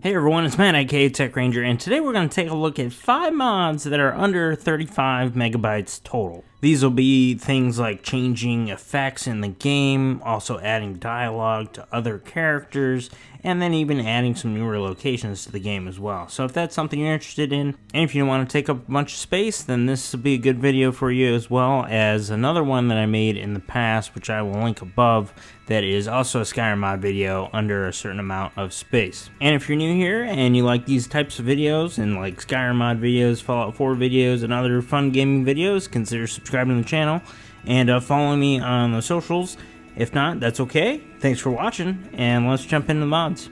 Hey everyone, it's Matt aka Tech Ranger, and today we're going to take a look at 5 mods that are under 35 megabytes total. These will be things like changing effects in the game, also adding dialogue to other characters, and then even adding some newer locations to the game as well. So if that's something you're interested in, and if you don't want to take up a bunch of space, then this will be a good video for you, as well as another one that I made in the past, which I will link above, that is also a Skyrim mod video under a certain amount of space. And if you're new here and you like these types of videos and like Skyrim mod videos, Fallout 4 videos, and other fun gaming videos, consider subscribing to the channel and following me on the socials. If not, that's okay. Thanks for watching, and let's jump into the mods.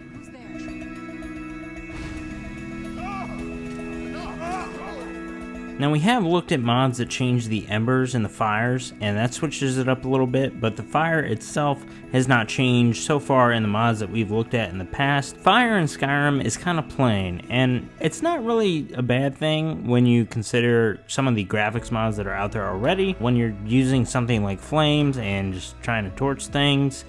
Now we have looked at mods that change the embers and the fires, and that switches it up a little bit, but the fire itself has not changed so far in the mods that we've looked at in the past. Fire in Skyrim is kind of plain, and it's not really a bad thing when you consider some of the graphics mods that are out there already. When you're using something like flames and just trying to torch things,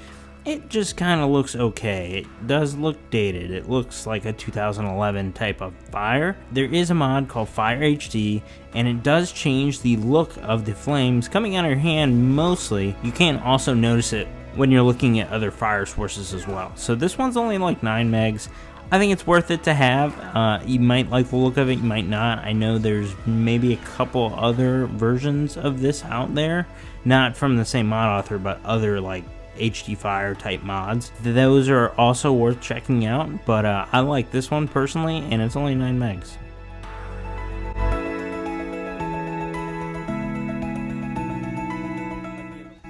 it just kind of looks okay. It does look dated. It looks like a 2011 type of fire. There is a mod called Fire HD, and it does change the look of the flames coming out of your hand mostly. You can also notice it when you're looking at other fire sources as well. So this one's only like 9 megs. I think it's worth it to have. You might like the look of it, you might not. I know there's maybe a couple other versions of this out there, not from the same mod author, but other like HD Fire type mods. Those are also worth checking out, but I like this one personally, and it's only 9 megs.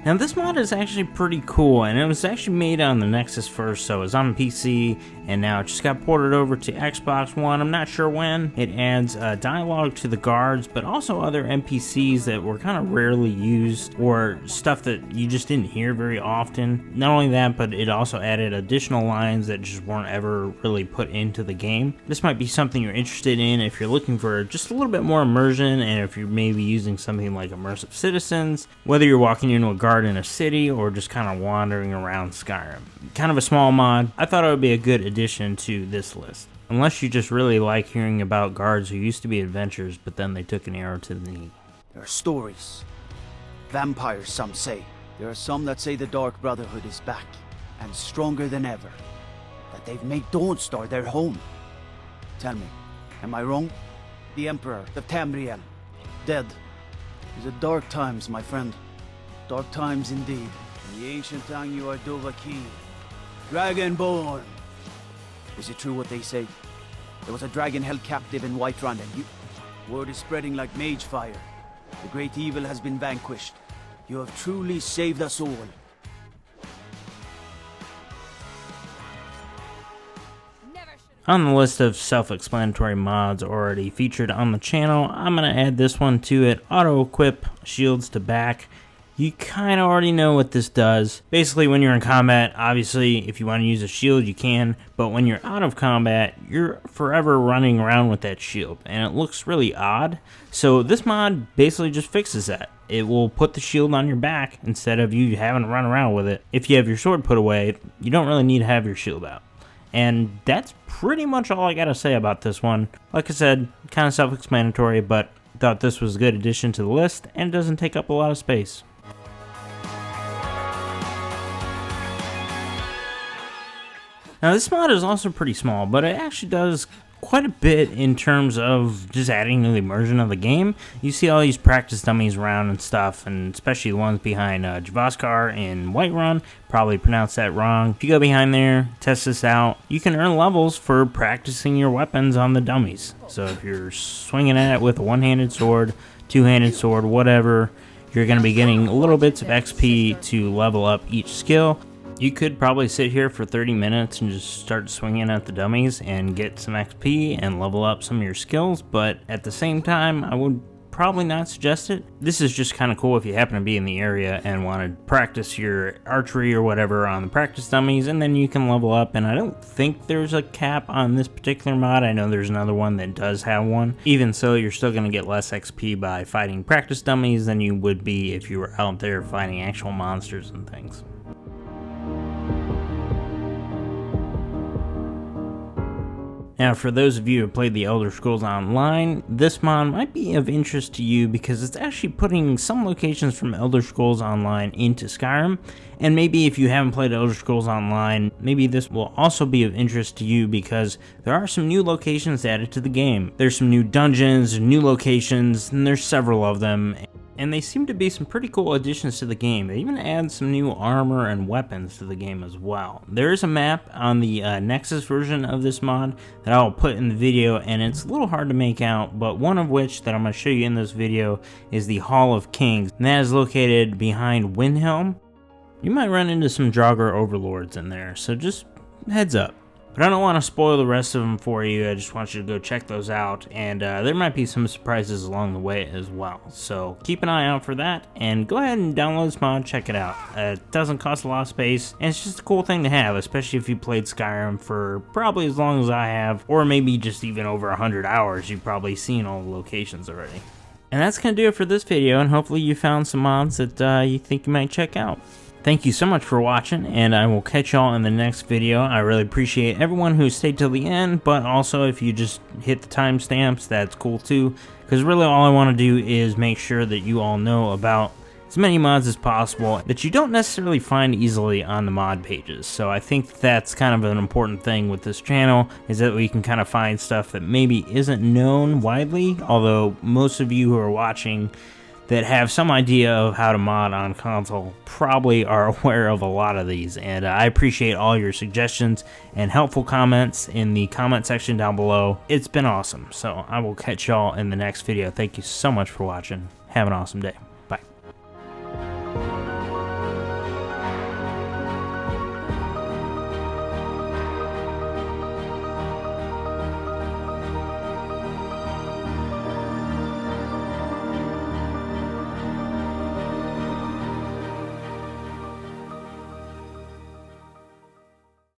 Now this mod is actually pretty cool, and it was actually made on the Nexus first, so it was on PC, and now it just got ported over to Xbox One. I'm not sure when. It adds dialogue to the guards, but also other NPCs that were kind of rarely used, or stuff that you just didn't hear very often. Not only that, but it also added additional lines that just weren't ever really put into the game. This might be something you're interested in if you're looking for just a little bit more immersion, and if you're maybe using something like Immersive Citizens, whether you're walking into a guard in a city or just kind of wandering around Skyrim. Kind of a small mod. I thought it would be a good addition to this list. Unless you just really like hearing about guards who used to be adventurers, but then they took an arrow to the knee. There are stories. Vampires, some say. There are some that say the Dark Brotherhood is back, and stronger than ever. That they've made Dawnstar their home. Tell me, am I wrong? The Emperor of Tamriel, dead. These are dark times, my friend. Dark times indeed. In the ancient tongue you are Dovahkiin, Dragonborn. Is it true what they say? There was a dragon held captive in Whiterun, and word is spreading like mage fire. The great evil has been vanquished. You have truly saved us all. On the list of self-explanatory mods already featured on the channel, I'm going to add this one to it. Auto-equip shields to back. You kind of already know what this does. Basically, when you're in combat, obviously, if you want to use a shield, you can. But when you're out of combat, you're forever running around with that shield. And it looks really odd. So this mod basically just fixes that. It will put the shield on your back instead of you having to run around with it. If you have your sword put away, you don't really need to have your shield out. And that's pretty much all I gotta say about this one. Like I said, kind of self-explanatory, but thought this was a good addition to the list, and it doesn't take up a lot of space. Now this mod is also pretty small, but it actually does quite a bit in terms of just adding to the immersion of the game. You see all these practice dummies around and stuff, and especially the ones behind Javaskar in Whiterun. Probably pronounced that wrong. If you go behind there, test this out, you can earn levels for practicing your weapons on the dummies. So if you're swinging at it with a one-handed sword, two-handed sword, whatever, you're going to be getting little bits of XP to level up each skill. You could probably sit here for 30 minutes and just start swinging at the dummies and get some XP and level up some of your skills, but at the same time, I would probably not suggest it. This is just kind of cool if you happen to be in the area and want to practice your archery or whatever on the practice dummies, and then you can level up. And I don't think there's a cap on this particular mod. I know there's another one that does have one. Even so, you're still going to get less XP by fighting practice dummies than you would be if you were out there fighting actual monsters and things. Now, for those of you who played the Elder Scrolls Online, this mod might be of interest to you because it's actually putting some locations from Elder Scrolls Online into Skyrim, and maybe if you haven't played Elder Scrolls Online, maybe this will also be of interest to you because there are some new locations added to the game. There's some new dungeons, new locations, and there's several of them. And they seem to be some pretty cool additions to the game. They even add some new armor and weapons to the game as well. There is a map on the Nexus version of this mod that I'll put in the video, and it's a little hard to make out, but one of which that I'm going to show you in this video is the Hall of Kings, and that is located behind Windhelm. You might run into some Draugr overlords in there, so just heads up. But I don't want to spoil the rest of them for you. I just want you to go check those out, and there might be some surprises along the way as well. So keep an eye out for that, and go ahead and download this mod, check it out. It doesn't cost a lot of space, and it's just a cool thing to have, especially if you played Skyrim for probably as long as I have, or maybe just even over 100 hours. You've probably seen all the locations already. And that's going to do it for this video, and hopefully you found some mods that you think you might check out. Thank you so much for watching, and I will catch y'all in the next video. I really appreciate everyone who stayed till the end, but also if you just hit the timestamps, that's cool too, because really all I want to do is make sure that you all know about as many mods as possible that you don't necessarily find easily on the mod pages. So I think that's kind of an important thing with this channel, is that we can kind of find stuff that maybe isn't known widely, although most of you who are watching that have some idea of how to mod on console probably are aware of a lot of these, and I appreciate all your suggestions and helpful comments in the comment section down below. It's been awesome, so I will catch y'all in the next video. Thank you so much for watching. Have an awesome day.